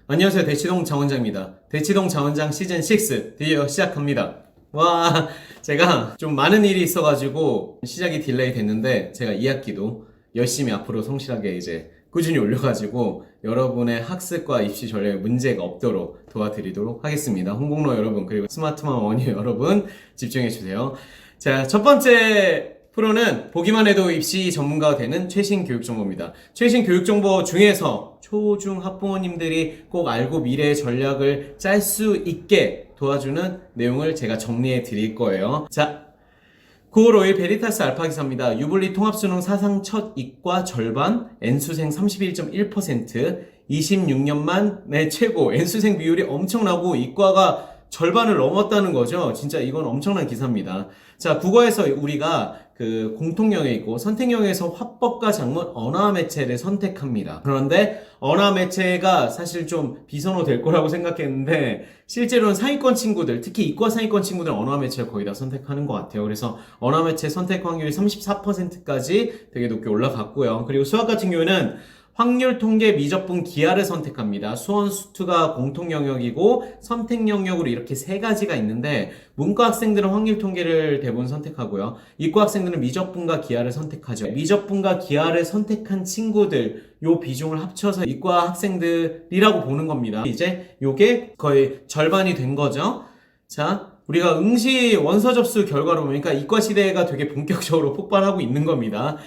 안녕하세요. 대치동 장원장입니다. 대치동 장원장 시즌 6 드디어 시작합니다. 와, 제가 좀 많은 일이 있어가지고 시작이 딜레이 됐는데 제가 2학기도 열심히 앞으로 성실하게 이제 꾸준히 올려가지고 여러분의 학습과 입시 전략에 문제가 없도록 도와드리도록 하겠습니다. 홍콩로 여러분 그리고 스마트맘 원유 여러분 집중해주세요. 자, 첫 번째 프로는 보기만 해도 입시 전문가가 되는 최신 교육 정보입니다. 최신 교육 정보 중에서 초중 학부모님들이 꼭 알고 미래의 전략을 짤 수 있게 도와주는 내용을 제가 정리해 드릴 거예요. 자, 9월 5일 베리타스 알파 기사입니다. 유불리 통합수능 사상 첫 이과 절반, N수생 31.1%, 26년 만에 최고, N수생 비율이 엄청나고 이과가 절반을 넘었다는 거죠. 진짜 이건 엄청난 기사입니다. 자, 국어에서 우리가 그 공통 영역이고 선택 영역에서 화법과 작문, 언어 매체를 선택합니다. 그런데 언어 매체가 사실 좀 비선호 될 거라고 생각했는데 실제로는 상위권 친구들, 특히 이과 상위권 친구들 언어 매체를 거의 다 선택하는 것 같아요. 그래서 언어 매체 선택 확률이 34%까지 되게 높게 올라갔고요. 그리고 수학 같은 경우에는 확률 통계 미적분 기하를 선택합니다. 수원 수투가 공통 영역이고 선택 영역으로 이렇게 세 가지가 있는데 문과 학생들은 확률 통계를 대부분 선택하고요. 이과 학생들은 미적분과 기하를 선택하죠. 미적분과 기하를 선택한 친구들 요 비중을 합쳐서 이과 학생들이라고 보는 겁니다. 이제 요게 거의 절반이 된 거죠. 자, 우리가 응시 원서 접수 결과로 보니까 이과 시대가 되게 본격적으로 폭발하고 있는 겁니다.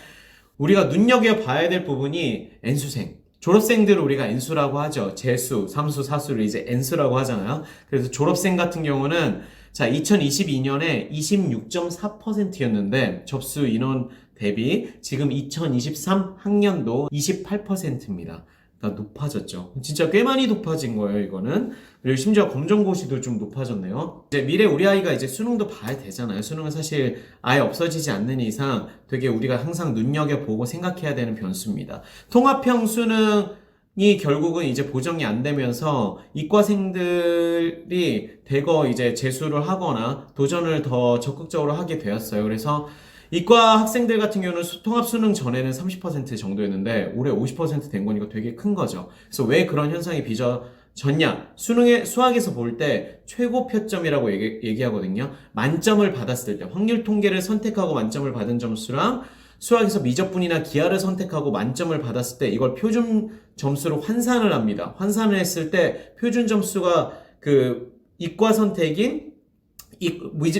우리가 눈여겨봐야 될 부분이 N수생. 졸업생들을 우리가 N수라고 하죠. 재수, 삼수, 사수를 이제 N수라고 하잖아요. 그래서 졸업생 같은 경우는 자 2022년에 26.4%였는데 접수 인원 대비 지금 2023 학년도 28%입니다. 그러니까 높아졌죠. 진짜 꽤 많이 높아진 거예요, 이거는. 그리고 심지어 검정고시도 좀 높아졌네요. 이제 미래 우리 아이가 이제 수능도 봐야 되잖아요. 수능은 사실 아예 없어지지 않는 이상 되게 우리가 항상 눈여겨보고 생각해야 되는 변수입니다. 통합형 수능이 결국은 이제 보정이 안 되면서 이과생들이 대거 이제 재수를 하거나 도전을 더 적극적으로 하게 되었어요. 그래서 이과 학생들 같은 경우는 통합 수능 전에는 30% 정도였는데 올해 50% 된 거니까 되게 큰 거죠. 그래서 왜 그런 현상이 빚어졌냐? 수학에서 볼 때 최고 표점이라고 얘기하거든요. 만점을 받았을 때 확률 통계를 선택하고 만점을 받은 점수랑 수학에서 미적분이나 기하를 선택하고 만점을 받았을 때 이걸 표준 점수로 환산을 합니다. 환산을 했을 때 표준 점수가 그 이과 선택인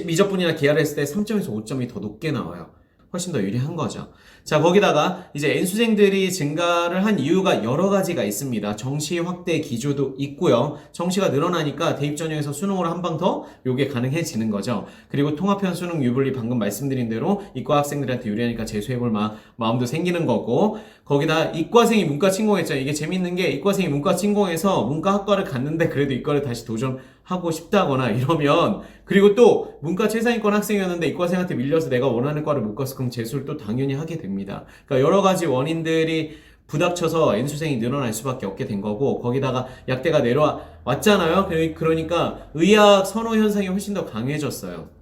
미적분이나 기하를 했을 때 3점에서 5점이 더 높게 나와요. 훨씬 더 유리한 거죠. 자, 거기다가 이제 N수생들이 증가를 한 이유가 여러 가지가 있습니다. 정시 확대 기조도 있고요. 정시가 늘어나니까 대입 전형에서 수능으로 한 방 더 요게 가능해지는 거죠. 그리고 통합형 수능 유불리 방금 말씀드린 대로 이과 학생들한테 유리하니까 재수해볼 마음도 생기는 거고, 거기다 이과생이 문과 침공했잖아요. 이게 재밌는 게 이과생이 문과 침공해서 문과학과를 갔는데 그래도 이과를 다시 도전하고 싶다거나 이러면, 그리고 또 문과 최상위권 학생이었는데 이과생한테 밀려서 내가 원하는 과를 못 갔어. 그럼 재수를 또 당연히 하게 됩니다. 그러니까 여러 가지 원인들이 부닥쳐서 N수생이 늘어날 수밖에 없게 된 거고, 거기다가 약대가 내려왔잖아요. 그러니까 의학 선호 현상이 훨씬 더 강해졌어요.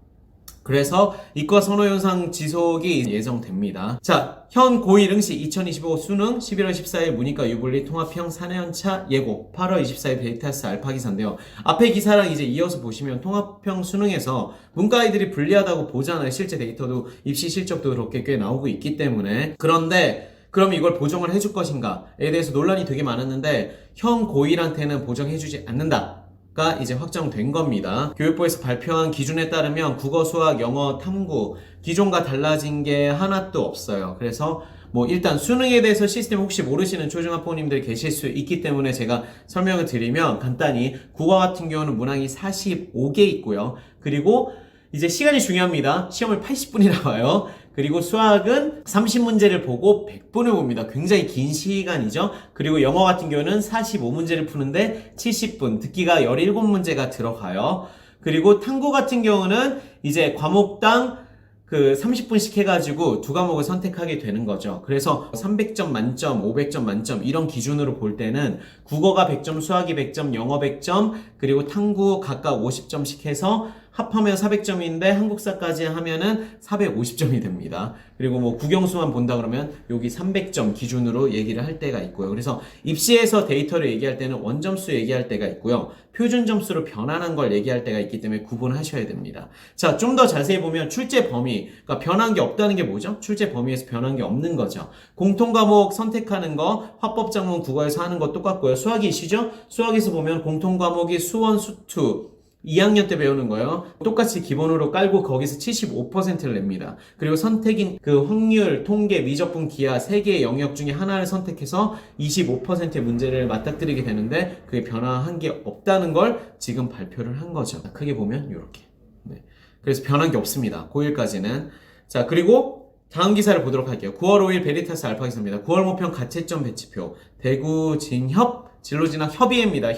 그래서 이과 선호 현상 지속이 예정됩니다. 자, 현 고1 응시 2025 수능 11월 14일 문이과 유불리 통합형 4년차 예고 8월 24일 베리타스 알파 기사인데요. 앞에 기사랑 이제 이어서 보시면 통합형 수능에서 문과 아이들이 불리하다고 보잖아요. 실제 데이터도 입시 실적도 그렇게 꽤 나오고 있기 때문에. 그런데 그럼 이걸 보정을 해줄 것인가에 대해서 논란이 되게 많았는데 현 고1한테는 보정해주지 않는다 가 이제 확정된 겁니다. 교육부에서 발표한 기준에 따르면 국어, 수학, 영어, 탐구 기존과 달라진 게 하나도 없어요. 그래서 뭐 일단 수능에 대해서 시스템 혹시 모르시는 초중학부모님들 계실 수 있기 때문에 제가 설명을 드리면 간단히 국어 같은 경우는 문항이 45개 있고요. 그리고 이제 시간이 중요합니다. 시험을 80분이나 봐요. 그리고 수학은 30문제를 보고 100분을 봅니다. 굉장히 긴 시간이죠. 그리고 영어 같은 경우는 45문제를 푸는데 70분, 듣기가 17문제가 들어가요. 그리고 탐구 같은 경우는 이제 과목당 그 30분씩 해가지고 두 과목을 선택하게 되는 거죠. 그래서 300점 만점, 500점 만점 이런 기준으로 볼 때는 국어가 100점, 수학이 100점, 영어 100점, 그리고 탐구 각각 50점씩 해서 합하면 400점인데 한국사까지 하면은 450점이 됩니다. 그리고 뭐 국영수만 본다 그러면 여기 300점 기준으로 얘기를 할 때가 있고요. 그래서 입시에서 데이터를 얘기할 때는 원점수 얘기할 때가 있고요. 표준 점수로 변환한 걸 얘기할 때가 있기 때문에 구분하셔야 됩니다. 자, 좀 더 자세히 보면 출제 범위, 그러니까 변한 게 없다는 게 뭐죠? 출제 범위에서 변한 게 없는 거죠. 공통 과목 선택하는 거, 화법, 작문, 국어에서 하는 거 똑같고요. 수학이 이시죠? 수학에서 보면 공통 과목이 수원, 수투, 2학년 때 배우는 거예요. 똑같이 기본으로 깔고 거기서 75%를 냅니다. 그리고 선택인 그 확률, 통계, 미적분, 기하 3개의 영역 중에 하나를 선택해서 25%의 문제를 맞닥뜨리게 되는데 그게 변화한 게 없다는 걸 지금 발표를 한 거죠. 크게 보면 이렇게. 네. 그래서 변한 게 없습니다. 고1까지는. 자, 그리고 다음 기사를 보도록 할게요. 9월 5일 베리타스 알파 기사입니다. 9월 모평 가채점 배치표. 대구 진협 진로진학 협의회입니다.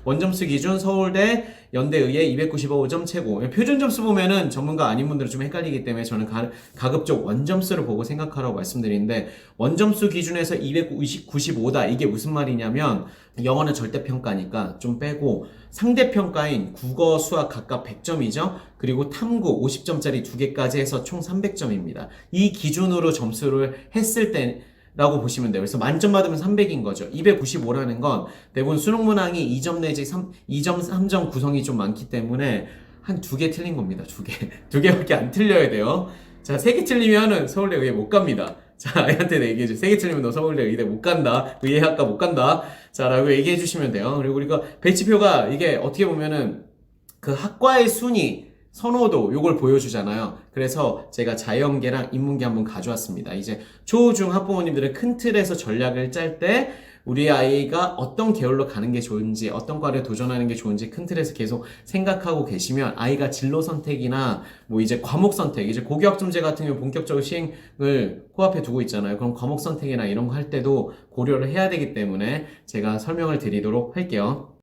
원점수 기준 서울대 연대의대 295점 최고. 표준 점수 보면은 전문가 아닌 분들은 좀 헷갈리기 때문에 저는 가급적 원점수를 보고 생각하라고 말씀드리는데 원점수 기준에서 295다. 이게 무슨 말이냐면 영어는 절대평가니까 좀 빼고 상대평가인 국어, 수학 각각 100점이죠. 그리고 탐구 50점짜리 2개까지 해서 총 300점입니다. 이 기준으로 점수를 했을 때 라고 보시면 돼요. 그래서 만점 받으면 300인 거죠. 295라는 건 대부분 수능 문항이 2점 내지 2점, 3점 구성이 좀 많기 때문에 한 2개 틀린 겁니다. 2개. 2개밖에 안 틀려야 돼요. 자, 3개 틀리면은 서울대 의대 못 갑니다. 자, 아이한테 얘기해줘. 3개 틀리면 너 서울대 의대 못 간다. 의예학과 못 간다. 자, 라고 얘기해 주시면 돼요. 그리고 우리가 배치표가 이게 어떻게 보면은 그 학과의 순위, 선호도 요걸 보여주잖아요. 그래서 제가 자연계랑 인문계 한번 가져왔습니다. 이제 초, 중 학부모님들은 큰 틀에서 전략을 짤 때 우리 아이가 어떤 계열로 가는 게 좋은지 어떤 과를 도전하는 게 좋은지 큰 틀에서 계속 생각하고 계시면 아이가 진로 선택이나 뭐 이제 과목 선택, 이제 고교학점제 같은 경우 본격적으로 시행을 코앞에 두고 있잖아요. 그럼 과목 선택이나 이런 거 할 때도 고려를 해야 되기 때문에 제가 설명을 드리도록 할게요.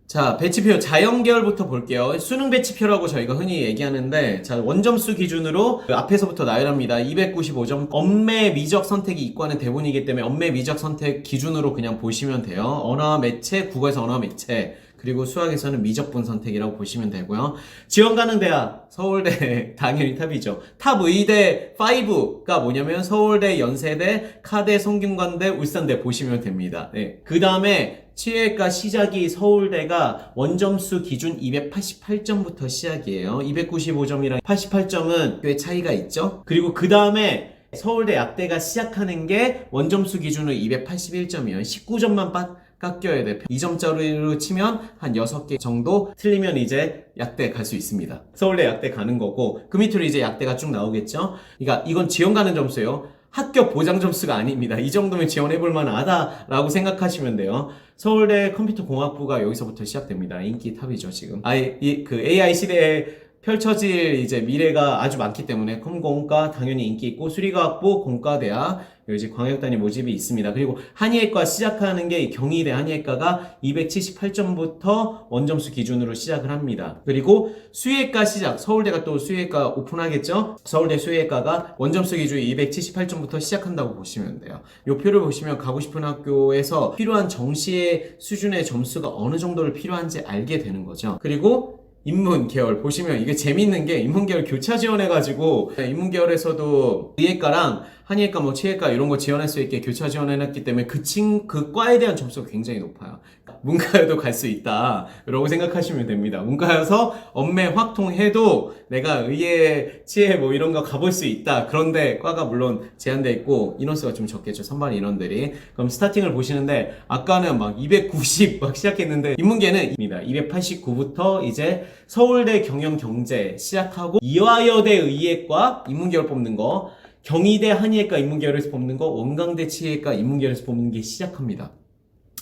자, 배치표 자연계열부터 볼게요. 수능 배치표라고 저희가 흔히 얘기하는데, 자, 원점수 기준으로 그 앞에서부터 나열합니다. 295점. 엄매 미적 선택이 이과는 대부분이기 때문에 엄매 미적 선택 기준으로 그냥 보시면 돼요. 언어와 매체, 국어에서 언어와 매체, 그리고 수학에서는 미적분 선택이라고 보시면 되고요. 지원 가능 대학, 서울대 당연히 탑이죠. 탑 의대 5가 뭐냐면 서울대, 연세대, 카대, 성균관대, 울산대 보시면 됩니다. 네. 그 다음에 치외과 시작이 서울대가 원점수 기준 288점부터 시작이에요. 295점이랑 88점은 꽤 차이가 있죠. 그리고 그 다음에 서울대 약대가 시작하는 게 원점수 기준으로 281점이에요. 19점만 깎여야 돼. 2점짜리로 치면 한 6개 정도 틀리면 이제 약대 갈 수 있습니다. 서울대 약대 가는 거고 그 밑으로 이제 약대가 쭉 나오겠죠. 그러니까 이건 지원 가는 점수예요. 합격 보장 점수가 아닙니다. 이 정도면 지원해볼 만하다라고 생각하시면 돼요. 서울대 컴퓨터공학부가 여기서부터 시작됩니다. 인기 탑이죠, 지금. 그 AI 시대에 펼쳐질 이제 미래가 아주 많기 때문에 컴공과 당연히 인기 있고 수리과학부, 공과대학, 이제 광역단위 모집이 있습니다. 그리고 한의학과 시작하는 게 경희대 한의학과가 278점부터 원점수 기준으로 시작을 합니다. 그리고 수의학과 시작, 서울대가 또 수의학과 오픈하겠죠? 서울대 수의학과가 원점수 기준 278점부터 시작한다고 보시면 돼요. 요 표를 보시면 가고 싶은 학교에서 필요한 정시의 수준의 점수가 어느 정도를 필요한지 알게 되는 거죠. 그리고 인문계열 보시면 이게 재밌는 게 인문계열 교차 지원해가지고 인문계열에서도 의예과랑 한의학과 뭐 치외과 이런 거 지원할 수 있게 교차 지원해놨기 때문에 그 과에 대한 점수가 굉장히 높아요. 문과여도 갈 수 있다 라고 생각하시면 됩니다. 문과여서 엄매 확통해도 내가 의예, 치외 뭐 이런 거 가볼 수 있다. 그런데 과가 물론 제한돼 있고 인원수가 좀 적겠죠. 선발 인원들이. 그럼 스타팅을 보시는데 아까는 막 290 막 시작했는데 인문계는 289부터 이제 서울대 경영경제 시작하고 이화여대 의예과 인문계열 뽑는 거, 경희대 한의학과 인문계열에서 뽑는 거, 원광대 치의학과 인문계열에서 뽑는 게 시작합니다.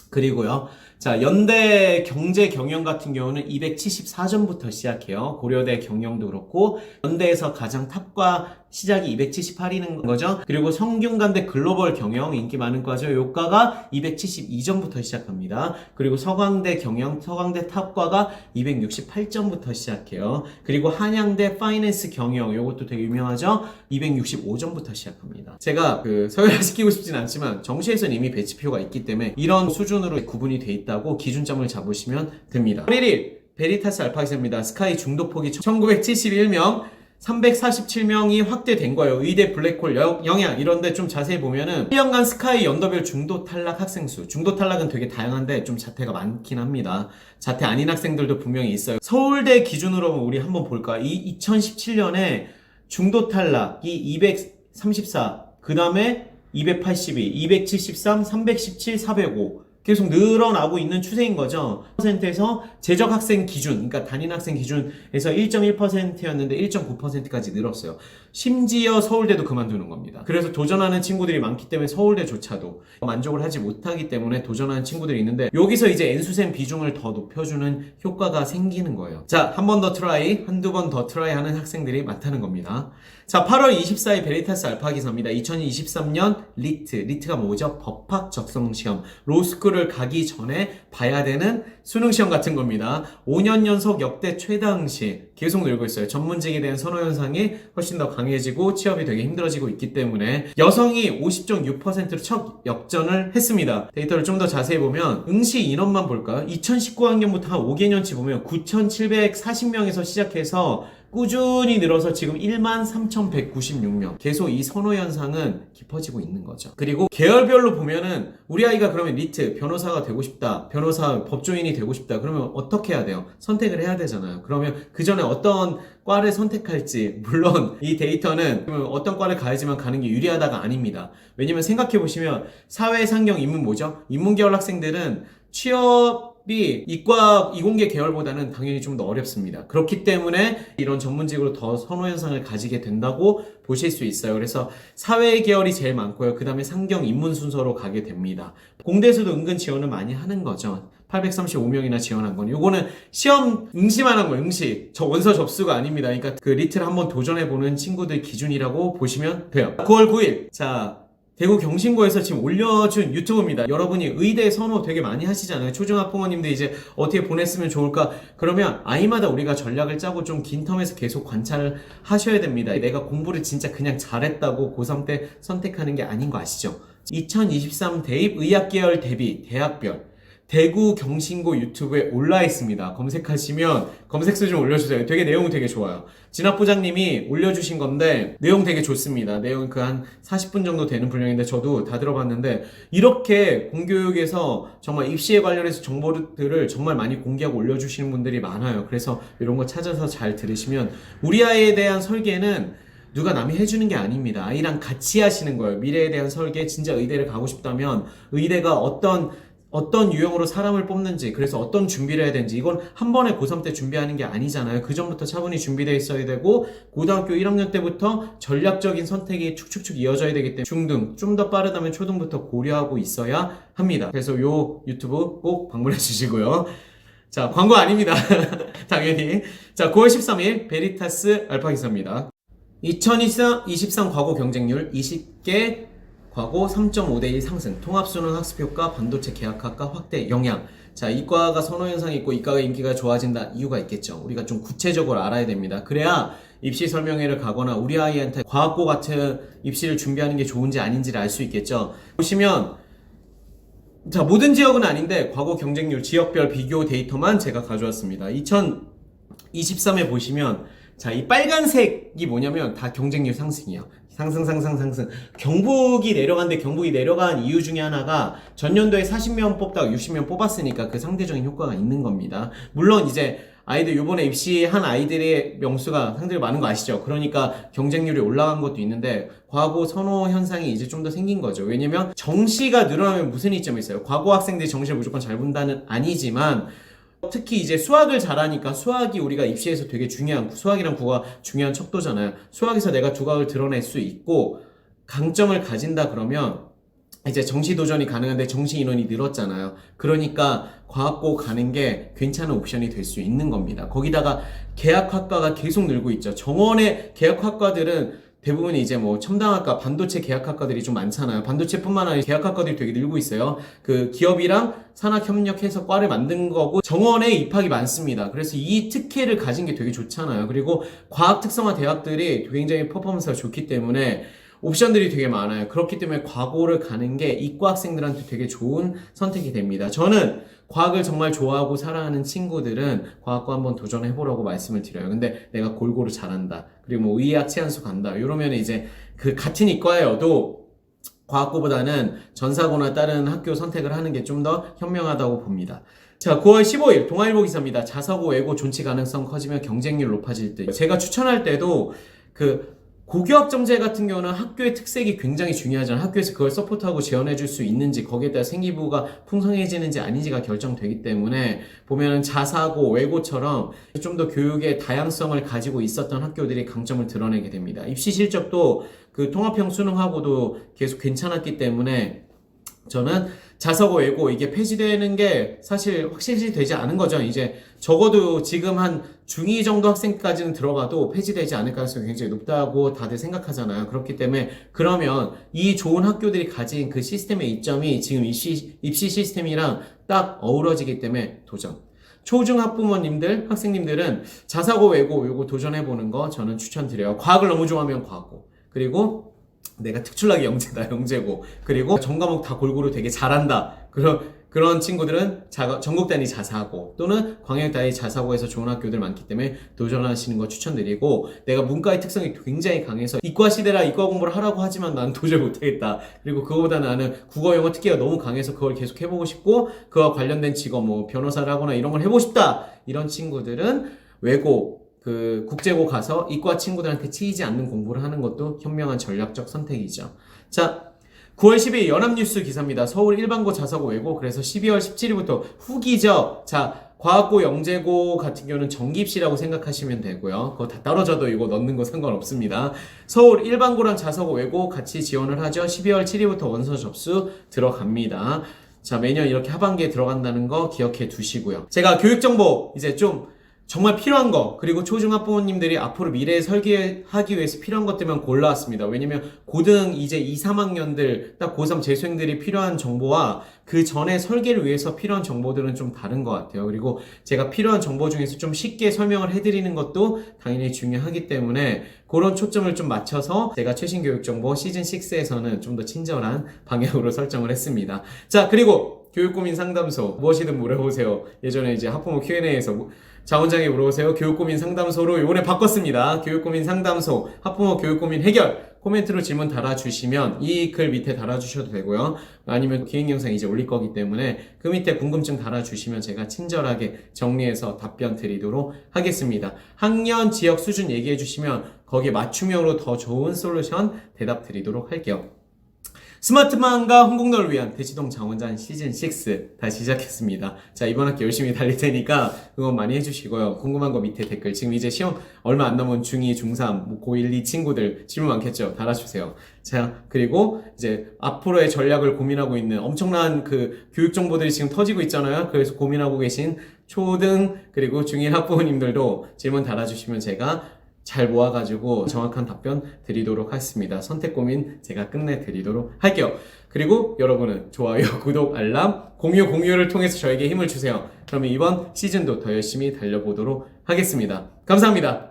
그리고요. 자, 연대 경제 경영 같은 경우는 274점부터 시작해요. 고려대 경영도 그렇고 연대에서 가장 탑과 시작이 278이는 거죠. 그리고 성균관대 글로벌 경영 인기 많은 과죠. 요 과가 272점부터 시작합니다. 그리고 서강대 경영, 서강대 탑과가 268점부터 시작해요. 그리고 한양대 파이낸스 경영, 요것도 되게 유명하죠. 265점부터 시작합니다. 제가 서열화시키고 싶진 않지만 정시에서는 이미 배치표가 있기 때문에 이런 수준으로 구분이 돼 있다고 기준점을 잡으시면 됩니다. 1일 베리타스 알파기사입니다. 스카이 중도폭이 1971명, 347명이 확대된 거예요. 의대 블랙홀 영향 이런데 좀 자세히 보면은 1년간 스카이 연도별 중도 탈락 학생 수, 중도 탈락은 되게 다양한데 좀 자퇴가 많긴 합니다. 자퇴 아닌 학생들도 분명히 있어요. 서울대 기준으로 우리 한번 볼까? 2017년에 중도 탈락이 234, 그 다음에 282, 273, 317, 405 계속 늘어나고 있는 추세인 거죠. 1%에서 재적 학생 기준, 그러니까 담임 학생 기준에서 1.1%였는데 1.9%까지 늘었어요. 심지어 서울대도 그만두는 겁니다. 그래서 도전하는 친구들이 많기 때문에 서울대조차도 만족을 하지 못하기 때문에 도전하는 친구들이 있는데 여기서 이제 N수생 비중을 더 높여주는 효과가 생기는 거예요. 자, 한 번 더 트라이, 한두 번 더 트라이 하는 학생들이 많다는 겁니다. 자, 8월 24일 베리타스 알파 기사입니다. 2023년 리트가 뭐죠? 법학 적성 시험. 로스쿨을 가기 전에 봐야 되는 수능 시험 같은 겁니다. 5년 연속 역대 최다응시 계속 늘고 있어요. 전문직에 대한 선호 현상이 훨씬 더 강해지고 취업이 되게 힘들어지고 있기 때문에 여성이 50.6%로 첫 역전을 했습니다. 데이터를 좀 더 자세히 보면 응시 인원만 볼까요? 2019학년부터 한 5개년치 보면 9,740명에서 시작해서 꾸준히 늘어서 지금 13,196명. 계속 이 선호 현상은 깊어지고 있는 거죠. 그리고 계열별로 보면은 우리 아이가 그러면 리트, 변호사가 되고 싶다. 변호사, 법조인이 되고 싶다. 그러면 어떻게 해야 돼요? 선택을 해야 되잖아요. 그러면 그 전에 어떤 과를 선택할지, 물론 이 데이터는 어떤 과를 가야지만 가는 게 유리하다가 아닙니다. 왜냐면 생각해보시면 사회, 상경, 인문 뭐죠? 인문계열 학생들은 취업이 이과 이공계 계열보다는 당연히 좀 더 어렵습니다. 그렇기 때문에 이런 전문직으로 더 선호 현상을 가지게 된다고 보실 수 있어요. 그래서 사회 계열이 제일 많고요. 그 다음에 상경, 인문 순서로 가게 됩니다. 공대에서도 은근 지원을 많이 하는 거죠. 835명이나 지원한 건. 요거는 시험 응시만 한 거예요. 응시. 저 원서 접수가 아닙니다. 그러니까 그 리트를 한번 도전해보는 친구들 기준이라고 보시면 돼요. 9월 9일. 자, 대구 경신고에서 지금 올려준 유튜브입니다. 여러분이 의대 선호 되게 많이 하시잖아요. 초중학부모님들 이제 어떻게 보냈으면 좋을까? 그러면 아이마다 우리가 전략을 짜고 좀 긴 텀에서 계속 관찰을 하셔야 됩니다. 내가 공부를 진짜 그냥 잘했다고 고3 때 선택하는 게 아닌 거 아시죠? 2023 대입 의학계열 대비 대학별 대구 경신고 유튜브에 올라 있습니다. 검색하시면 검색수 좀 올려주세요. 되게 내용이 되게 좋아요. 진학부장님이 올려주신 건데 내용 되게 좋습니다. 내용 그 한 40분 정도 되는 분량인데 저도 다 들어봤는데 이렇게 공교육에서 정말 입시에 관련해서 정보들을 정말 많이 공개하고 올려주시는 분들이 많아요. 그래서 이런 거 찾아서 잘 들으시면 우리 아이에 대한 설계는 누가 남이 해주는 게 아닙니다. 아이랑 같이 하시는 거예요. 미래에 대한 설계, 진짜 의대를 가고 싶다면 의대가 어떤 유형으로 사람을 뽑는지, 그래서 어떤 준비를 해야 되는지, 이건 한 번에 고3 때 준비하는 게 아니잖아요. 그 전부터 차분히 준비되어 있어야 되고, 고등학교 1학년 때부터 전략적인 선택이 축축축 이어져야 되기 때문에 중등, 좀 더 빠르다면 초등부터 고려하고 있어야 합니다. 그래서 요 유튜브 꼭 방문해 주시고요. 자, 광고 아닙니다. 당연히. 자, 9월 13일 베리타스 알파 기사입니다. 2023 과거 경쟁률 20개 과거 3.5대1 상승, 통합수능 학습효과, 반도체 계약학과 확대 영향. 자, 이과가 선호 현상이 있고 이과가 인기가 좋아진다. 이유가 있겠죠. 우리가 좀 구체적으로 알아야 됩니다. 그래야 입시 설명회를 가거나 우리 아이한테 과학고 같은 입시를 준비하는 게 좋은지 아닌지를 알 수 있겠죠. 보시면 자, 모든 지역은 아닌데 과거 경쟁률 지역별 비교 데이터만 제가 가져왔습니다. 2023에 보시면 자, 이 빨간색이 뭐냐면 다 경쟁률 상승이에요. 상승. 경북이 내려갔는데 경북이 내려간 이유 중에 하나가 전년도에 40명 뽑다가 60명 뽑았으니까 그 상대적인 효과가 있는 겁니다. 물론 이제 아이들 요번에 입시한 아이들의 명수가 상대적으로 많은 거 아시죠? 그러니까 경쟁률이 올라간 것도 있는데 과거 선호 현상이 이제 좀 더 생긴 거죠. 왜냐면 정시가 늘어나면 무슨 이점이 있어요? 과거 학생들이 정시를 무조건 잘 본다는 아니지만 특히 이제 수학을 잘하니까 수학이 우리가 입시에서 되게 중요한 수학이랑 국어가 중요한 척도잖아요. 수학에서 내가 두각을 드러낼 수 있고 강점을 가진다 그러면 이제 정시 도전이 가능한데 정시 인원이 늘었잖아요. 그러니까 과학고 가는 게 괜찮은 옵션이 될 수 있는 겁니다. 거기다가 계약학과가 계속 늘고 있죠. 정원의 계약학과들은 대부분이 이제 뭐 첨단학과, 반도체 계약학과들이 좀 많잖아요. 반도체뿐만 아니라 계약학과들이 되게 늘고 있어요. 그 기업이랑 산학 협력해서 과를 만든 거고 정원에 입학이 많습니다. 그래서 이 특혜를 가진 게 되게 좋잖아요. 그리고 과학 특성화 대학들이 굉장히 퍼포먼스가 좋기 때문에 옵션들이 되게 많아요. 그렇기 때문에 과고를 가는 게 이과 학생들한테 되게 좋은 선택이 됩니다. 저는 과학을 정말 좋아하고 사랑하는 친구들은 과학과 한번 도전해보라고 말씀을 드려요. 근데 내가 골고루 잘한다. 그리고 뭐 의학 치안수 간다. 이러면 이제 그 같은 이과여도 과학고보다는 전사고나 다른 학교 선택을 하는 게 좀 더 현명하다고 봅니다. 자, 9월 15일 동아일보 기사입니다. 자사고 외고 존치 가능성 커지면 경쟁률 높아질 때. 제가 추천할 때도 고교학점제 같은 경우는 학교의 특색이 굉장히 중요하잖아요. 학교에서 그걸 서포트하고 지원해줄 수 있는지, 거기에 따라 생기부가 풍성해지는지 아닌지가 결정되기 때문에 보면은 자사고, 외고처럼 좀 더 교육의 다양성을 가지고 있었던 학교들이 강점을 드러내게 됩니다. 입시 실적도 그 통합형 수능하고도 계속 괜찮았기 때문에 저는 자사고, 외고 이게 폐지되는 게 사실 확실시 되지 않은 거죠. 이제 적어도 지금 한 중2 정도 학생까지는 들어가도 폐지되지 않을 가능성이 굉장히 높다고 다들 생각하잖아요. 그렇기 때문에 그러면 이 좋은 학교들이 가진 그 시스템의 이점이 지금 입시 시스템이랑 딱 어우러지기 때문에 도전. 초중 학부모님들, 학생님들은 자사고, 외고 요거 도전해보는 거 저는 추천드려요. 과학을 너무 좋아하면 과고, 그리고 내가 특출나게 영재다, 영재고, 그리고 전과목 다 골고루 되게 잘한다, 그런 친구들은 전국 단위 자사고 또는 광역 단위 자사고에서 좋은 학교들 많기 때문에 도전하시는 거 추천드리고, 내가 문과의 특성이 굉장히 강해서 이과 시대라 이과 공부를 하라고 하지만 나는 도저히 못하겠다, 그리고 그거보다 나는 국어 영어 특기가 너무 강해서 그걸 계속 해보고 싶고 그와 관련된 직업 뭐 변호사를 하거나 이런 걸 해보고 싶다, 이런 친구들은 외고 국제고 가서 이과 친구들한테 치이지 않는 공부를 하는 것도 현명한 전략적 선택이죠. 자, 9월 12일 연합뉴스 기사입니다. 서울 일반고 자사고 외고, 그래서 12월 17일부터 후기죠. 자, 과학고, 영재고 같은 경우는 정기입시라고 생각하시면 되고요. 그거 다 떨어져도 이거 넣는 거 상관없습니다. 서울 일반고랑 자사고 외고 같이 지원을 하죠. 12월 7일부터 원서 접수 들어갑니다. 자, 매년 이렇게 하반기에 들어간다는 거 기억해 두시고요. 제가 교육정보 이제 좀 정말 필요한 거, 그리고 초중학부모님들이 앞으로 미래에 설계하기 위해서 필요한 것들만 골라왔습니다. 왜냐면 고등 이제 2, 3학년들 딱 고3 재수생들이 필요한 정보와 그 전에 설계를 위해서 필요한 정보들은 좀 다른 것 같아요. 그리고 제가 필요한 정보 중에서 좀 쉽게 설명을 해드리는 것도 당연히 중요하기 때문에 그런 초점을 좀 맞춰서 제가 최신 교육정보 시즌6에서는 좀 더 친절한 방향으로 설정을 했습니다. 자, 그리고 교육고민 상담소 무엇이든 물어보세요. 예전에 이제 학부모 Q&A에서 자원장에 물어보세요. 교육고민 상담소로 이번에 바꿨습니다. 교육고민 상담소, 학부모 교육고민 해결. 코멘트로 질문 달아주시면 이 글 밑에 달아주셔도 되고요. 아니면 기획 영상 이제 올릴 거기 때문에 그 밑에 궁금증 달아주시면 제가 친절하게 정리해서 답변 드리도록 하겠습니다. 학년, 지역 수준 얘기해 주시면 거기에 맞춤형으로 더 좋은 솔루션 대답 드리도록 할게요. 스마트맘과 홍콩너를 위한 대치동 장원장 시즌6 다시 시작했습니다. 자, 이번 학기 열심히 달릴 테니까 응원 많이 해주시고요. 궁금한 거 밑에 댓글, 지금 이제 시험 얼마 안 남은 중2, 중3, 고1, 2 친구들 질문 많겠죠? 달아주세요. 자, 그리고 이제 앞으로의 전략을 고민하고 있는 엄청난 그 교육 정보들이 지금 터지고 있잖아요. 그래서 고민하고 계신 초등 그리고 중1 학부모님들도 질문 달아주시면 제가 잘 모아가지고 정확한 답변 드리도록 하겠습니다. 선택 고민 제가 끝내드리도록 할게요. 그리고 여러분은 좋아요, 구독, 알람, 공유를 통해서 저에게 힘을 주세요. 그러면 이번 시즌도 더 열심히 달려보도록 하겠습니다. 감사합니다.